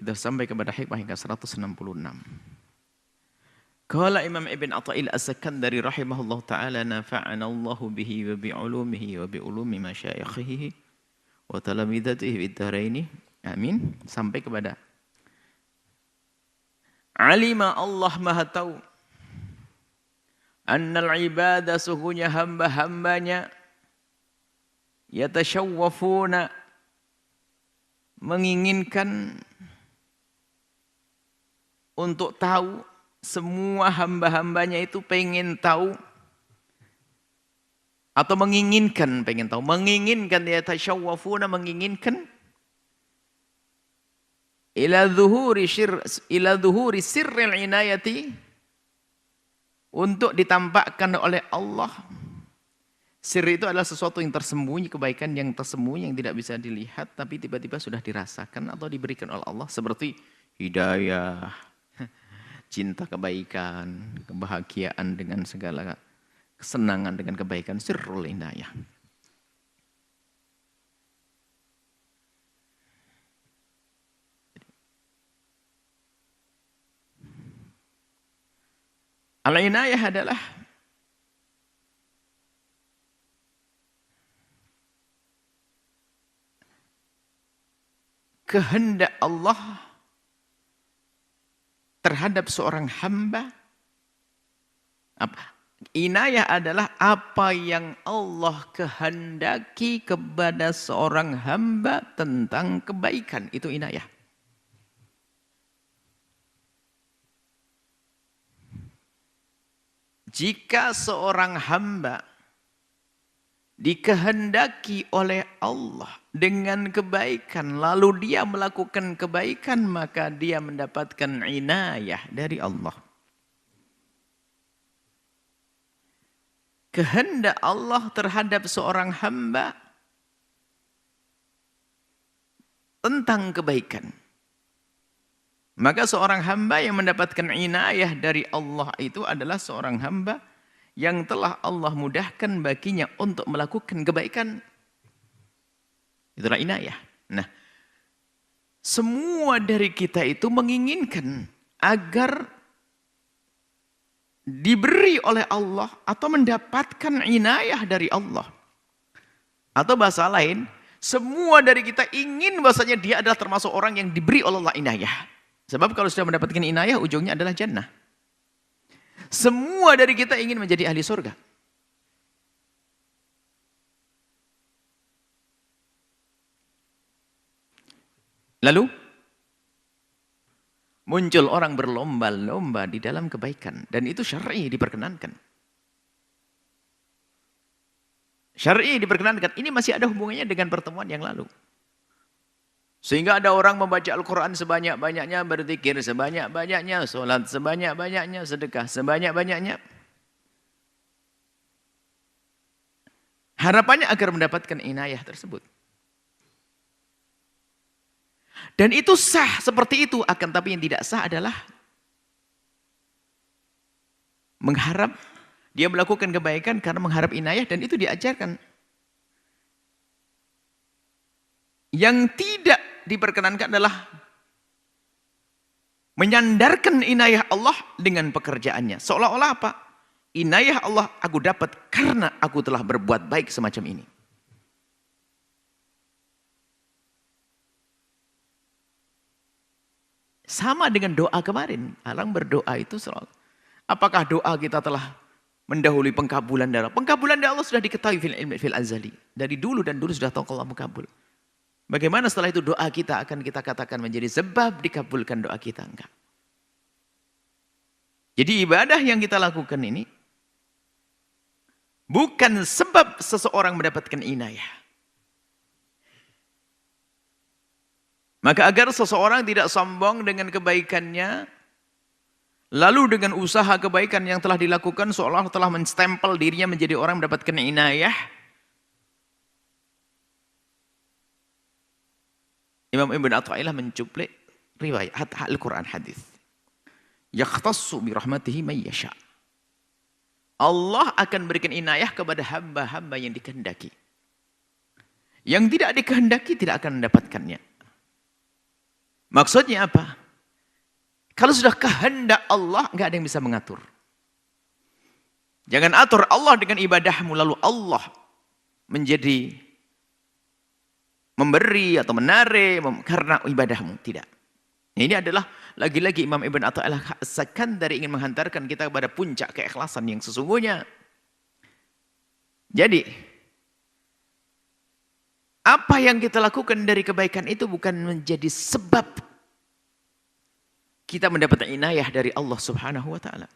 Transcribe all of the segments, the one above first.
Kita sampai kepada hikmah hingga 166. Qala Imam Ibn Atha'il As-Sakandari rahimahullah ta'ala nafa'ana Allahu bihi wa bi'ulumihi wa bi'ulumi masyayikhihi wa talamidatihi bid-dharaini. Amin. Sampai kepada alima Allah maha tahu annal ibadah sungguhnya hamba-hambanya yatashawwafuna menginginkan untuk tahu. Semua hamba-hambanya itu pengen tahu atau menginginkan, pengen tahu, menginginkan, yatashawwafuna menginginkan ila dhuhuri sirril inayati, untuk ditampakkan oleh Allah. Sir itu adalah sesuatu yang tersembunyi, kebaikan yang tersembunyi yang tidak bisa dilihat tapi tiba-tiba sudah dirasakan atau diberikan oleh Allah, seperti hidayah, cinta kebaikan, kebahagiaan dengan segala kesenangan dengan kebaikan, sirrul inayah. Al-inayah adalah kehendak Allah terhadap seorang hamba. Inayah adalah apa yang Allah kehendaki kepada seorang hamba tentang kebaikan. Itu inayah. Jika seorang hamba dikehendaki oleh Allah dengan kebaikan, lalu dia melakukan kebaikan, maka dia mendapatkan inayah dari Allah. Kehendak Allah terhadap seorang hamba tentang kebaikan. Maka seorang hamba yang mendapatkan inayah dari Allah itu adalah seorang hamba yang telah Allah mudahkan baginya untuk melakukan kebaikan. Itulah inayah. Nah, semua dari kita itu menginginkan agar diberi oleh Allah atau mendapatkan inayah dari Allah. Atau bahasa lain, semua dari kita ingin bahasanya dia adalah termasuk orang yang diberi oleh Allah inayah. Sebab kalau sudah mendapatkan inayah, ujungnya adalah jannah. Semua dari kita ingin menjadi ahli surga. Lalu muncul orang berlomba-lomba di dalam kebaikan, dan itu syar'i diperkenankan. Syar'i diperkenankan. Ini masih ada hubungannya dengan pertemuan yang lalu. Sehingga ada orang membaca Al-Quran sebanyak-banyaknya, berzikir sebanyak-banyaknya, sholat sebanyak-banyaknya, sedekah sebanyak-banyaknya. Harapannya agar mendapatkan inayah tersebut. Dan itu sah seperti itu, akan tapi yang tidak sah adalah mengharap, dia melakukan kebaikan karena mengharap inayah, dan itu diajarkan. Yang tidak diperkenankan adalah menyandarkan inayah Allah dengan pekerjaannya. Seolah-olah apa? Inayah Allah aku dapat karena aku telah berbuat baik semacam ini. Sama dengan doa kemarin. Orang berdoa itu selalu. Apakah doa kita telah mendahului pengkabulan dari Allah? Pengkabulan dari Allah sudah diketahui fil azali. Dari dulu dan dulu sudah tahu Allah mengkabul. Bagaimana setelah itu doa kita akan kita katakan menjadi sebab dikabulkan doa kita? Enggak. Jadi ibadah yang kita lakukan ini bukan sebab seseorang mendapatkan inayah. Maka agar seseorang tidak sombong dengan kebaikannya, lalu dengan usaha kebaikan yang telah dilakukan seolah telah menstempel dirinya menjadi orang mendapatkan inayah, Imam Ibn Atha'illah mencuplik riwayat Al-Quran hadis. Yakhtassu bi rahmatihi may yasha. Allah akan berikan inayah kepada hamba-hamba yang dikehendaki. Yang tidak dikehendaki tidak akan mendapatkannya. Maksudnya apa? Kalau sudah kehendak Allah, nggak ada yang bisa mengatur. Jangan atur Allah dengan ibadahmu, lalu Allah menjadi memberi atau menarik karena ibadahmu. Tidak. Ini adalah lagi-lagi Imam Ibn Athaillah As-Sakandari ingin menghantarkan kita kepada puncak keikhlasan yang sesungguhnya. Jadi, apa yang kita lakukan dari kebaikan itu bukan menjadi sebab kita mendapat inayah dari Allah Subhanahu wa taala.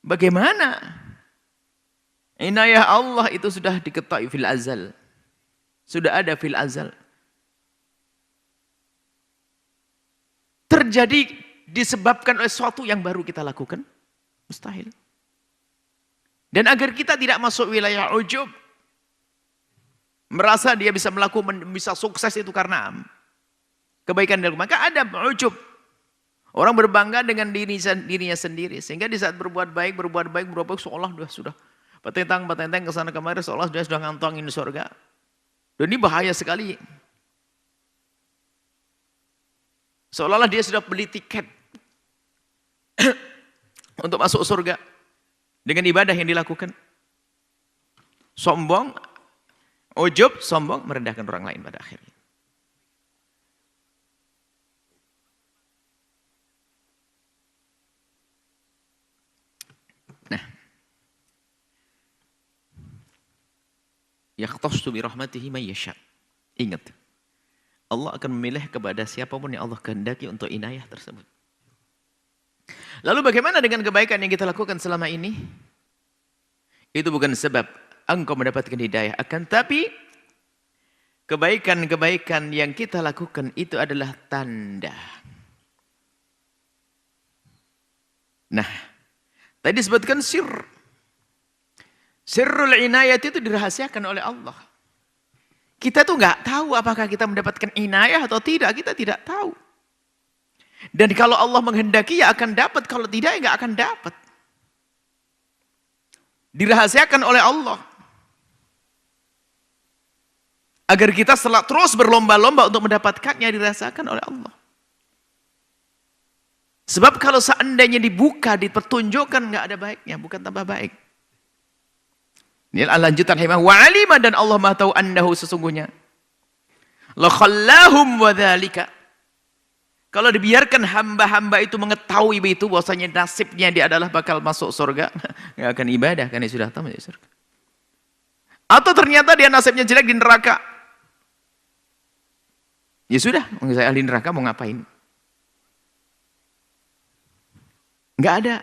Bagaimana? Inayah Allah itu sudah diketahui fil azal. Sudah ada fil azal. Terjadi disebabkan oleh sesuatu yang baru kita lakukan? Mustahil. Dan agar kita tidak masuk wilayah ujub, merasa dia bisa melakukan, bisa sukses itu karena kebaikan dari maka ada ujub. Orang berbangga dengan dirinya sendiri, sehingga di saat berbuat baik seolah dia sudah petentang ke sana kemari, seolah dia sudah ngantongin surga. Dan ini bahaya sekali. Seolah-olah dia sudah beli tiket untuk masuk surga dengan ibadah yang dilakukan. Sombong, ujub, sombong, merendahkan orang lain pada akhirnya. Nah, yakhtassu bi rahmatihi man yasha. Ingat, Allah akan memilih kepada siapapun yang Allah kehendaki untuk inayah tersebut. Lalu bagaimana dengan kebaikan yang kita lakukan selama ini? Itu bukan sebab engkau mendapatkan hidayah. Akan tapi kebaikan-kebaikan yang kita lakukan itu adalah tanda. Nah, tadi disebutkan sir. Sirrul inayat itu dirahasiakan oleh Allah. Kita tuh nggak tahu apakah kita mendapatkan inayah atau tidak. Kita tidak tahu. Dan kalau Allah menghendaki ya akan dapat. Kalau tidak ya nggak akan dapat. Dirahasiakan oleh Allah. Agar kita terus berlomba-lomba untuk mendapatkannya dirasakan oleh Allah. Sebab kalau seandainya dibuka, dipertunjukkan nggak ada baiknya. Bukan tambah baik. Ini lanjutan hikmah wa alima dan Allah Maha tahu annahu sesungguhnya la khallahum wa dzalika. Kalau dibiarkan hamba-hamba itu mengetahui itu bahwasanya nasibnya dia adalah bakal masuk surga, enggak akan ibadah karena sudah tahu masuk surga. Atau ternyata dia nasibnya jelek di neraka. Ya sudah, saya ahli neraka mau ngapain? Enggak ada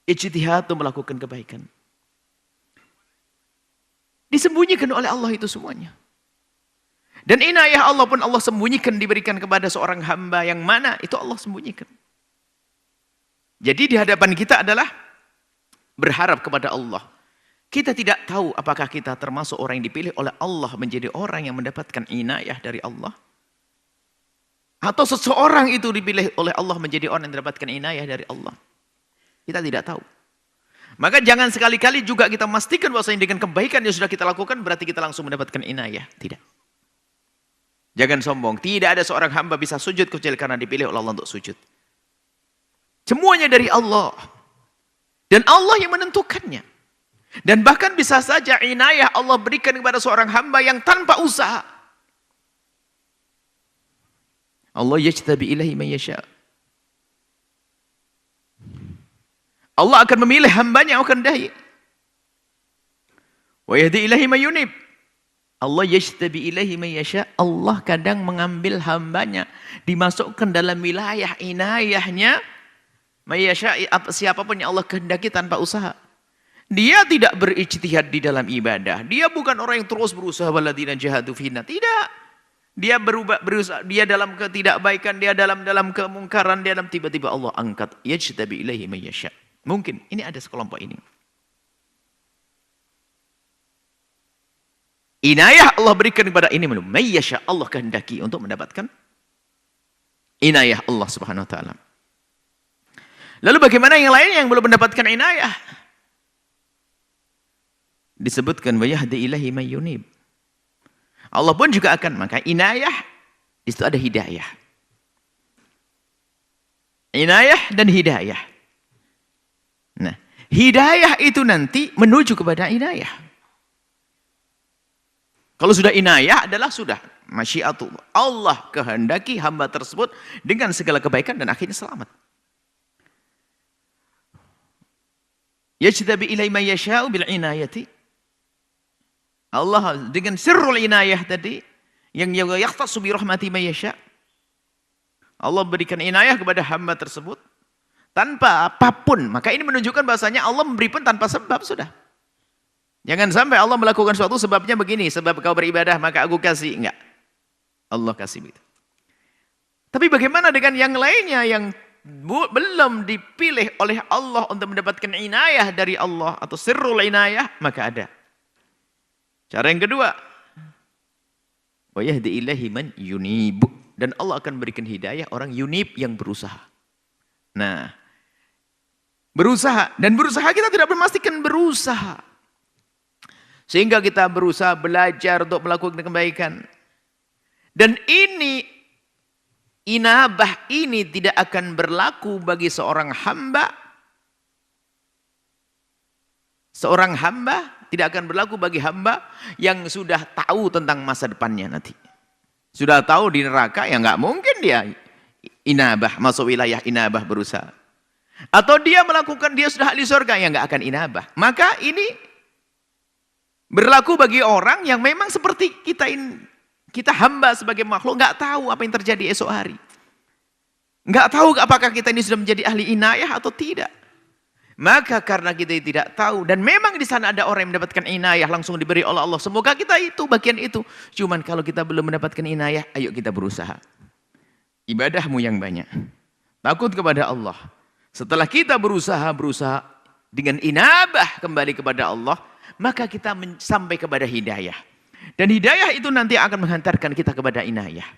ijtihad untuk melakukan kebaikan. Disembunyikan oleh Allah itu semuanya. Dan inayah Allah pun Allah sembunyikan diberikan kepada seorang hamba yang mana itu Allah sembunyikan. Jadi di hadapan kita adalah berharap kepada Allah. Kita tidak tahu apakah kita termasuk orang yang dipilih oleh Allah menjadi orang yang mendapatkan inayah dari Allah. Atau seseorang itu dipilih oleh Allah menjadi orang yang mendapatkan inayah dari Allah. Kita tidak tahu. Maka jangan sekali-kali juga kita memastikan bahwasanya dengan kebaikan yang sudah kita lakukan berarti kita langsung mendapatkan inayah. Tidak. Jangan sombong. Tidak ada seorang hamba bisa sujud kecuali karena dipilih oleh Allah untuk sujud. Semuanya dari Allah. Dan Allah yang menentukannya. Dan bahkan bisa saja inayah Allah berikan kepada seorang hamba yang tanpa usaha. Allah yajtabi ilahi man yasha'. Allah akan memilih hambanya yang akan dahi. Wa yahdi ilahi man yunib. Allah yajtabi ilahi man yasha'. Allah kadang mengambil hambanya, dimasukkan dalam wilayah inayahnya. Man yasha', siapapun yang Allah kehendaki tanpa usaha. Dia tidak berijtihad di dalam ibadah. Dia bukan orang yang terus berusaha waladina jahadu fina. Tidak. Dia berusaha, dia dalam ketidakbaikan, dia dalam kemungkaran, dia dalam tiba-tiba Allah angkat yajtabi ilahi man yasha'. Mungkin ini ada sekelompok ini. Inayah Allah berikan kepada ini belum. Mayyasha Allah kehendaki untuk mendapatkan inayah Allah Subhanahu wa taala. Lalu bagaimana yang lain yang belum mendapatkan inayah? Disebutkan wa yahdi ilahi may yunib. Allah pun juga akan, maka inayah Di situ ada hidayah. Inayah dan hidayah. Nah, hidayah itu nanti menuju kepada inayah. Kalau sudah inayah adalah sudah masyiatullah. Allah kehendaki hamba tersebut dengan segala kebaikan dan akhirnya selamat. Yajtabi ilai man yasha'u bil inayati. Allah dengan sirrul inayah tadi yang yahtassu bi rahmati man yasha'. Allah berikan inayah kepada hamba tersebut tanpa apapun. Maka ini menunjukkan bahasanya Allah memberi pun tanpa sebab sudah. Jangan sampai Allah melakukan suatu sebabnya begini, sebab kau beribadah maka aku kasih. Enggak. Allah kasih begitu. Tapi bagaimana dengan yang lainnya yang belum dipilih oleh Allah untuk mendapatkan inayah dari Allah atau sirrul inayah, maka ada. Cara yang kedua, wa yahdi ilaihi man yunib. Dan Allah akan berikan hidayah orang yunib yang berusaha. Nah, berusaha. Dan berusaha kita tidak memastikan berusaha. Sehingga kita berusaha belajar untuk melakukan kebaikan. Dan ini, inabah ini tidak akan berlaku bagi seorang hamba. Seorang hamba tidak akan berlaku bagi hamba yang sudah tahu tentang masa depannya nanti. Sudah tahu di neraka, ya nggak mungkin dia inabah, masuk wilayah inabah berusaha. Atau dia melakukan, dia sudah ahli surga, ya nggak akan inabah. Maka ini berlaku bagi orang yang memang seperti kita hamba sebagai makhluk, nggak tahu apa yang terjadi esok hari. Nggak tahu apakah kita ini sudah menjadi ahli inayah atau tidak. Maka karena kita tidak tahu, dan memang di sana ada orang yang mendapatkan inayah langsung diberi oleh Allah. Semoga kita itu, bagian itu. Cuman kalau kita belum mendapatkan inayah, ayo kita berusaha. Ibadahmu yang banyak. Takut kepada Allah. Setelah kita berusaha dengan inabah kembali kepada Allah, maka kita sampai kepada hidayah. Dan hidayah itu nanti akan menghantarkan kita kepada inayah.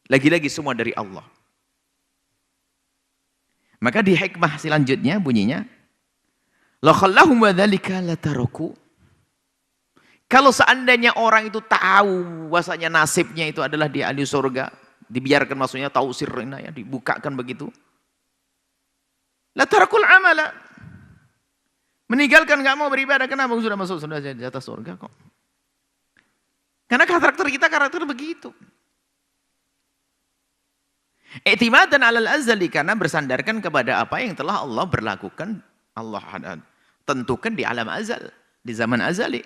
Lagi-lagi semua dari Allah. Maka di hikmah selanjutnya bunyinya, la khallahum wa dzalika la taraku. Kalau seandainya orang itu tahu bahwasanya nasibnya itu adalah di ahli surga, dibiarkan maksudnya tahu sirrina ya, dibukakan begitu. La tarakul amala. Meninggalkan enggak mau beribadah, kenapa sudah masuk sudah di atas surga kok. Karena karakter kita karakter begitu. I'timadan 'alal azali, karena bersandarkan kepada apa yang telah Allah berlakukan. Allah tentukan di alam azal, di zaman azali.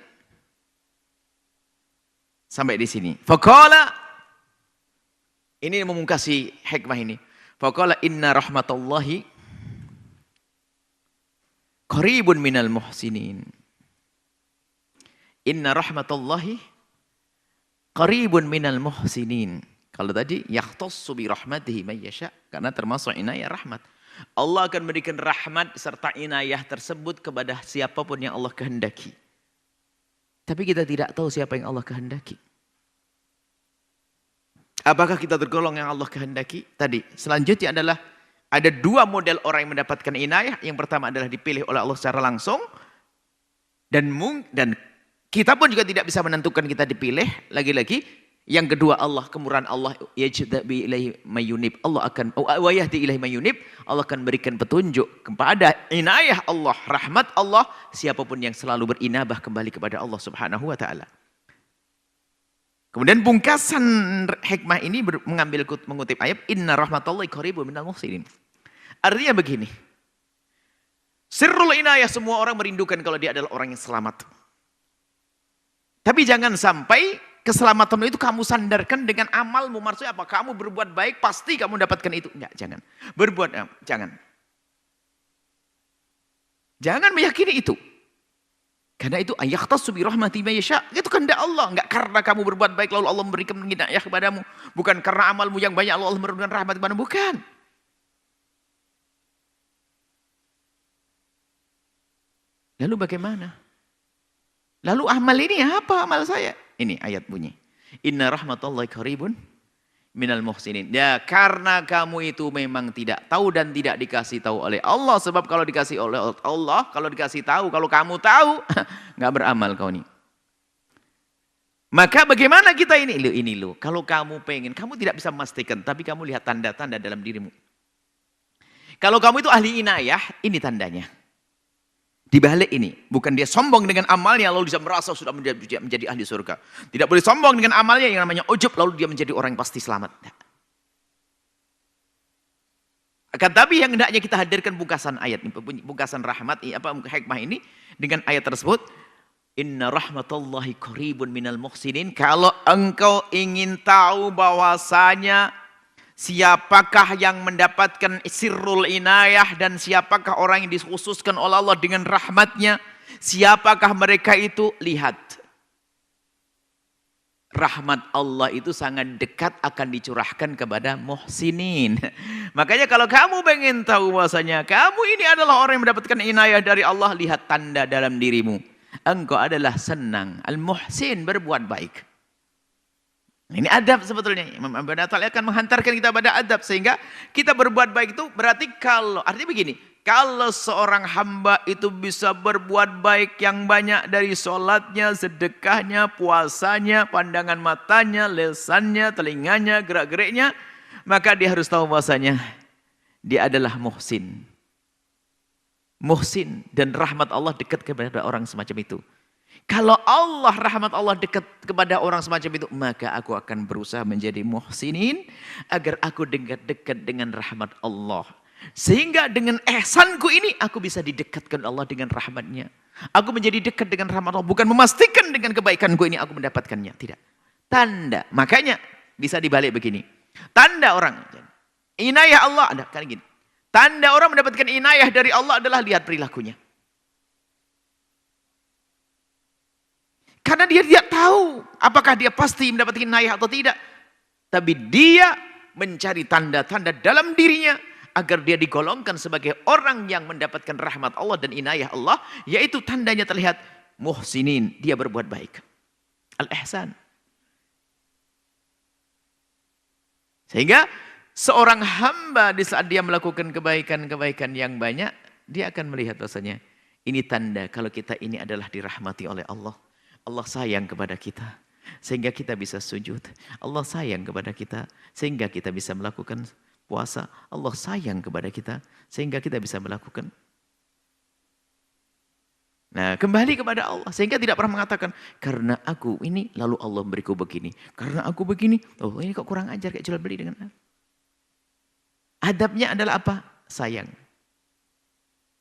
Sampai di sini. Faqala, ini memungkasi hikmah ini. Faqala inna rahmatallahi qaribun minal muhsinin. Inna rahmatallahi qaribun minal muhsinin. Kalau tadi yahtassu bi rahmatihi may yasha, karena termasuk inayah rahmat. Allah akan memberikan rahmat serta inayah tersebut kepada siapapun yang Allah kehendaki. Tapi kita tidak tahu siapa yang Allah kehendaki. Apakah kita tergolong yang Allah kehendaki? Tadi, selanjutnya adalah ada dua model orang yang mendapatkan inayah. Yang pertama adalah dipilih oleh Allah secara langsung. Dan kita pun juga tidak bisa menentukan kita dipilih. Lagi-lagi. Yang kedua, Allah, kemurahan Allah, yajtabi ilaihi may yunib. Allah akan wa yahdi ilaihi may yunib. Allah akan berikan petunjuk kepada inayah Allah, rahmat Allah, siapapun yang selalu berinabah kembali kepada Allah Subhanahu wa taala. Kemudian pungkasan hikmah ini mengutip ayat inna rahmatallahi qaribun minal muhsinin. Artinya begini. Sirrul inayah, semua orang merindukan kalau dia adalah orang yang selamat. Tapi jangan sampai keselamatan itu kamu sandarkan dengan amalmu. Maksudnya apa? Kamu berbuat baik, pasti kamu dapatkan itu. Enggak, jangan. Jangan. Jangan meyakini itu. Karena itu yahtassu bi rahmati may yasha. Itu kehendak Allah. Enggak karena kamu berbuat baik lalu Allah memberikan hidayah kepadamu. Bukan karena amalmu yang banyak lalu Allah memberikan rahmat kepadamu. Bukan. Lalu bagaimana? Lalu amal ini apa amal saya? Ini ayat bunyi. Inna rahmatallahi qaribun minal muhsinin. Ya, karena kamu itu memang tidak tahu dan tidak dikasih tahu oleh Allah. Sebab kalau dikasih oleh Allah, kalau dikasih tahu, kalau kamu tahu, nggak beramal kau nih. Maka bagaimana kita ini loh. Kalau kamu pengen, kamu tidak bisa memastikan, tapi kamu lihat tanda-tanda dalam dirimu. Kalau kamu itu ahli inayah, ini tandanya. Di balik ini, bukan dia sombong dengan amalnya lalu dia merasa sudah menjadi ahli surga. Tidak boleh sombong dengan amalnya yang namanya ujub lalu dia menjadi orang yang pasti selamat. Akan tapi yang hendaknya kita hadirkan pungkasan ayat ini, pungkasan rahmat hikmah ini dengan ayat tersebut, inna rahmatallahi qaribun minal muhsinin. Kalau engkau ingin tahu bahwasanya siapakah yang mendapatkan sirrul inayah dan siapakah orang yang dikhususkan oleh Allah dengan rahmatnya, siapakah mereka itu, lihat. Rahmat Allah itu sangat dekat akan dicurahkan kepada muhsinin. Makanya kalau kamu pengen tahu bahwasanya kamu ini adalah orang yang mendapatkan inayah dari Allah, lihat tanda dalam dirimu. Engkau adalah senang, al-muhsin, berbuat baik. Ini adab sebetulnya. Imam Abu Natal akan menghantarkan kita pada adab sehingga kita berbuat baik itu berarti artinya begini, kalau seorang hamba itu bisa berbuat baik yang banyak dari sholatnya, sedekahnya, puasanya, pandangan matanya, lesannya, telinganya, gerak-geriknya, maka dia harus tahu bahwasanya dia adalah muhsin. Muhsin dan rahmat Allah dekat kepada orang semacam itu. Kalau Allah, rahmat Allah dekat kepada orang semacam itu, maka aku akan berusaha menjadi muhsinin agar aku dekat dengan rahmat Allah. Sehingga dengan ihsanku ini aku bisa didekatkan Allah dengan rahmatnya. Aku menjadi dekat dengan rahmat Allah. Bukan memastikan dengan kebaikanku ini aku mendapatkannya. Tidak. Tanda. Makanya bisa dibalik begini. Tanda orang. Inayah Allah. Ada kan gini. Tanda orang mendapatkan inayah dari Allah adalah lihat perilakunya. Karena dia tidak tahu apakah dia pasti mendapatkan inayah atau tidak. Tapi dia mencari tanda-tanda dalam dirinya agar dia digolongkan sebagai orang yang mendapatkan rahmat Allah dan inayah Allah, yaitu tandanya terlihat muhsinin, dia berbuat baik. Al-ihsan. Sehingga seorang hamba di saat dia melakukan kebaikan-kebaikan yang banyak, dia akan melihat bahasanya ini tanda kalau kita ini adalah dirahmati oleh Allah. Allah sayang kepada kita sehingga kita bisa sujud. Allah sayang kepada kita sehingga kita bisa melakukan puasa. Allah sayang kepada kita sehingga kita bisa melakukan. Nah, kembali kepada Allah sehingga tidak pernah mengatakan karena aku ini lalu Allah memberiku begini. Karena aku begini, oh ini kok kurang ajar kayak jual beli dengan adabnya adalah apa? Sayang.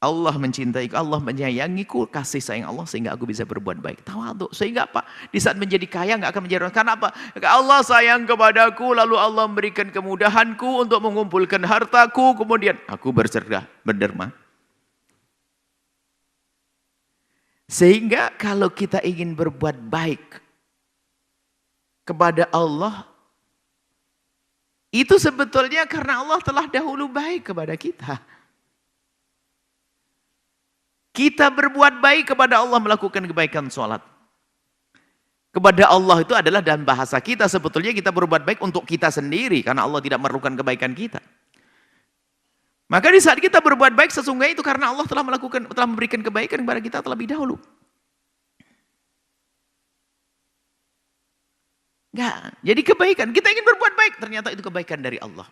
Allah mencintaiku, Allah menyayangiku, kasih sayang Allah sehingga aku bisa berbuat baik. Tawadhu. Sehingga apa? Di saat menjadi kaya nggak akan menjadi orang. Karena apa? Allah sayang kepadaku, lalu Allah memberikan kemudahanku untuk mengumpulkan hartaku, kemudian aku berderma. Sehingga kalau kita ingin berbuat baik kepada Allah, itu sebetulnya karena Allah telah dahulu baik kepada kita. Kita berbuat baik kepada Allah melakukan kebaikan sholat. Kepada Allah itu adalah dalam bahasa kita sebetulnya kita berbuat baik untuk kita sendiri. Karena Allah tidak memerlukan kebaikan kita. Maka di saat kita berbuat baik sesungguhnya itu karena Allah telah memberikan kebaikan kepada kita terlebih dahulu. Enggak. Jadi kebaikan. Kita ingin berbuat baik. Ternyata itu kebaikan dari Allah.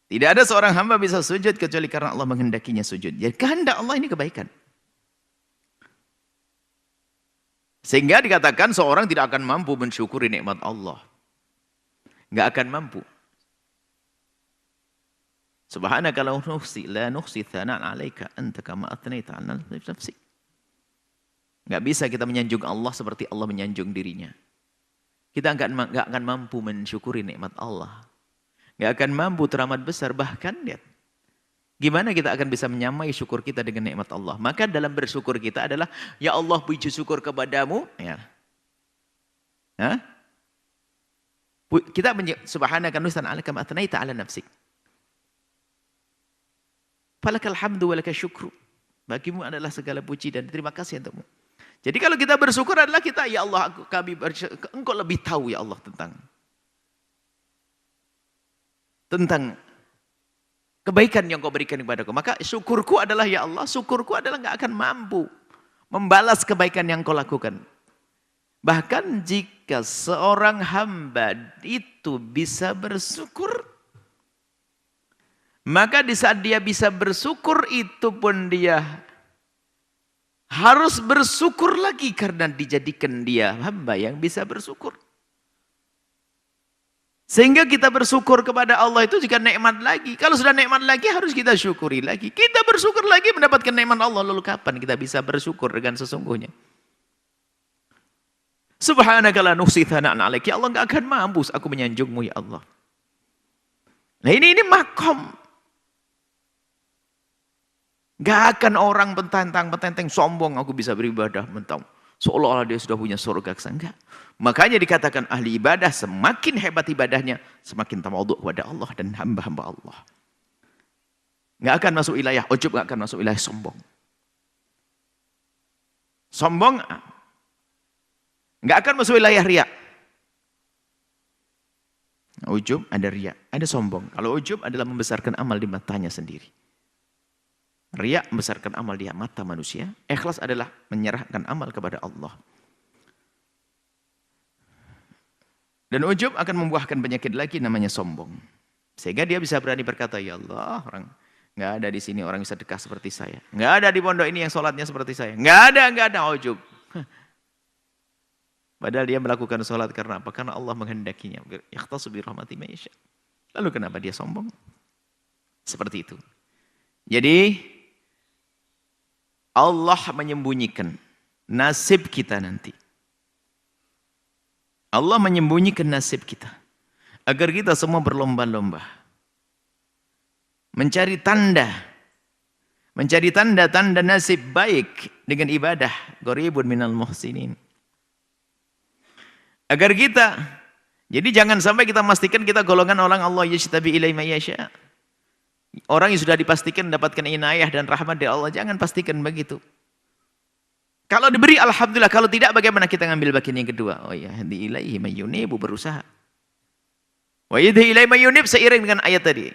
Tidak ada seorang hamba bisa sujud kecuali karena Allah menghendakinya sujud. Jadi kehendak Allah ini kebaikan. Sehingga dikatakan seorang tidak akan mampu mensyukuri nikmat Allah. Enggak akan mampu. Subhanaka la nuhsi thana'an 'alaika anta kama athnaita 'ala nafsi. Enggak bisa kita menyanjung Allah seperti Allah menyanjung dirinya. Kita enggak akan mampu mensyukuri nikmat Allah. Gak akan mampu teramat besar. Bahkan lihat, gimana kita akan bisa menyamai syukur kita dengan nikmat Allah. Maka dalam bersyukur kita adalah, ya Allah puji syukur kepadamu. Ya. Hah? Kita subhanaka nuhsi thana'an 'alaika kama athnaita 'ala nafsik. Falakal hamdu walaka syukru. Bagimu adalah segala puji dan terima kasih untukmu. Jadi kalau kita bersyukur adalah kita, ya Allah, engkau lebih tahu ya Allah tentang kebaikan yang kau berikan kepadaku. Maka syukurku adalah ya Allah, syukurku adalah nggak akan mampu membalas kebaikan yang kau lakukan. Bahkan jika seorang hamba itu bisa bersyukur, maka di saat dia bisa bersyukur itu pun dia harus bersyukur lagi karena dijadikan dia hamba yang bisa bersyukur. Sehingga kita bersyukur kepada Allah itu juga nikmat lagi. Kalau sudah nikmat lagi harus kita syukuri lagi. Kita bersyukur lagi mendapatkan nikmat Allah. Lalu kapan kita bisa bersyukur dengan sesungguhnya? Subhanaka la nuhsi thana'an 'alaik. Ya Allah, enggak akan mampu aku menyanjungmu ya Allah. Nah ini makom. Enggak akan orang petentang sombong aku bisa beribadah mentang. Seolah-olah dia sudah punya surga. Enggak. Makanya dikatakan ahli ibadah semakin hebat ibadahnya, semakin tawadhu kepada Allah dan hamba-hamba Allah. Enggak akan masuk wilayah ujub, enggak akan masuk wilayah sombong. Sombong enggak akan masuk wilayah riya. Ujub ada riya, ada sombong. Kalau ujub adalah membesarkan amal di matanya sendiri. Riya membesarkan amal di mata manusia. Ikhlas adalah menyerahkan amal kepada Allah. Dan ujub akan membuahkan penyakit lagi namanya sombong. Sehingga dia bisa berani berkata, ya Allah, orang nggak ada di sini orang bisa dekat seperti saya. Nggak ada di pondok ini yang sholatnya seperti saya. Nggak ada ujub. Padahal dia melakukan sholat karena apa? Karena Allah menghendakinya. Yakhtassu bi rahmati may yasha. Lalu kenapa dia sombong? Seperti itu. Jadi Allah menyembunyikan nasib kita nanti. Allah menyembunyikan nasib kita. Agar kita semua berlomba-lomba. Mencari tanda. Mencari tanda-tanda nasib baik dengan ibadah. Qaribun minal muhsinin. Agar kita, jadi jangan sampai kita memastikan kita golongan orang Allah yajtabi ilaihi may yasha. Orang yang sudah dipastikan mendapatkan inayah dan rahmat dari Allah, jangan pastikan begitu. Kalau diberi alhamdulillah, kalau tidak bagaimana kita ngambil bagian yang kedua? Oh ya, hadi ilaihi may yunibu, berusaha. Wa yadhi ilaihi may yunib seiring dengan ayat tadi.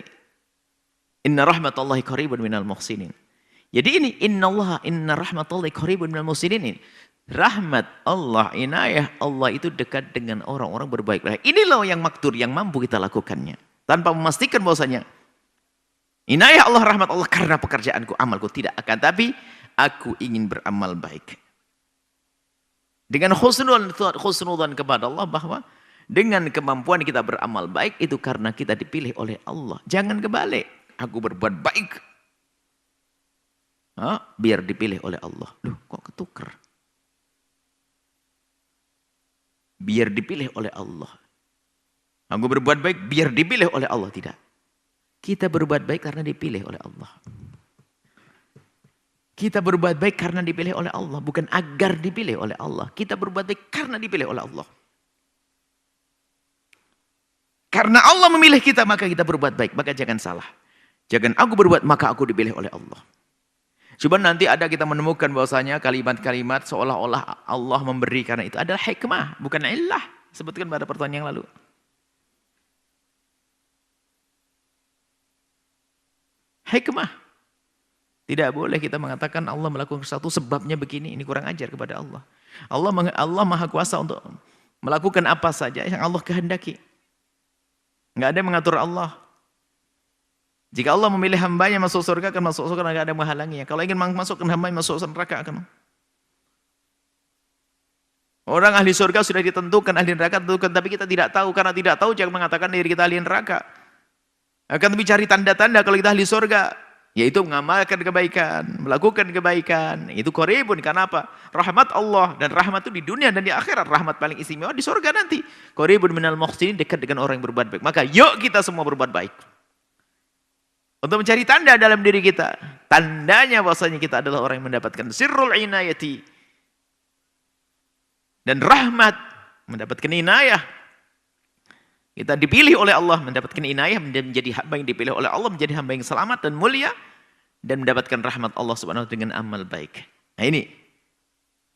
Inna rahmatallahi qaribun minal muhsinin. Jadi ini inna rahmatallahi qaribun minal muhsinin. Rahmat Allah, inayah Allah itu dekat dengan orang-orang berbaik. Ini loh yang maktur, yang mampu kita lakukannya. Tanpa memastikan bahwasanya inayah Allah, rahmat Allah karena pekerjaanku, amalku tidak akan. Tapi aku ingin beramal baik. Dengan khusnudzan kepada Allah bahwa dengan kemampuan kita beramal baik itu karena kita dipilih oleh Allah. Jangan kebalik. Aku berbuat baik. Biar dipilih oleh Allah. Loh, kok ketukar? Biar dipilih oleh Allah. Aku berbuat baik biar dipilih oleh Allah. Tidak. Kita berbuat baik karena dipilih oleh Allah. Kita berbuat baik karena dipilih oleh Allah. Bukan agar dipilih oleh Allah. Kita berbuat baik karena dipilih oleh Allah. Karena Allah memilih kita maka kita berbuat baik. Maka jangan salah. Jangan aku berbuat maka aku dipilih oleh Allah. Coba nanti ada kita menemukan bahwasanya kalimat-kalimat seolah-olah Allah memberi karena itu adalah hikmah. Bukan illah. Sebutkan pada pertanyaan yang lalu. Hikmah. Tidak boleh kita mengatakan Allah melakukan sesuatu sebabnya begini. Ini kurang ajar kepada Allah. Allah maha kuasa untuk melakukan apa saja yang Allah kehendaki. Enggak ada yang mengatur Allah. Jika Allah memilih hambanya masuk surga, akan masuk surga, enggak ada yang menghalanginya. Kalau ingin masukkan hambanya masuk neraka, akan. Orang ahli surga sudah ditentukan, ahli neraka ditentukan, tapi kita tidak tahu. Karena tidak tahu, jangan mengatakan diri kita ahli neraka. Akan lebih cari tanda-tanda kalau kita ahli surga. Yaitu mengamalkan kebaikan, melakukan kebaikan. Itu qaribun, karena apa? Rahmat Allah, dan rahmat itu di dunia dan di akhirat. Rahmat paling istimewa di surga nanti. Qaribun minal muhsinin, dekat dengan orang yang berbuat baik. Maka yuk kita semua berbuat baik. Untuk mencari tanda dalam diri kita. Tandanya bahwasanya kita adalah orang yang mendapatkan sirrul inayati. Dan rahmat, mendapatkan inayah. Kita dipilih oleh Allah, mendapatkan inayah, menjadi hamba yang dipilih oleh Allah, menjadi hamba yang selamat dan mulia, dan mendapatkan rahmat Allah Subhanahu wa ta'ala dengan amal baik. Nah ini,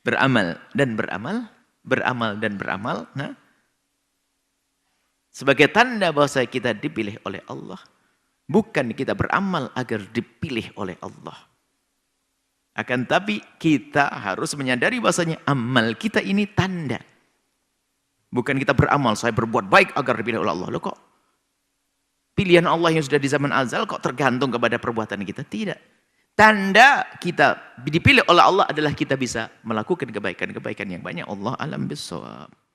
beramal dan beramal, beramal dan beramal. Nah, sebagai tanda bahwa kita dipilih oleh Allah, bukan kita beramal agar dipilih oleh Allah. Akan tapi kita harus menyadari bahwasanya amal kita ini tanda. Bukan kita beramal, saya berbuat baik agar dipilih oleh Allah. Loh kok pilihan Allah yang sudah di zaman azal kok tergantung kepada perbuatan kita? Tidak. Tanda kita dipilih oleh Allah adalah kita bisa melakukan kebaikan-kebaikan yang banyak. Allah alam bissawab.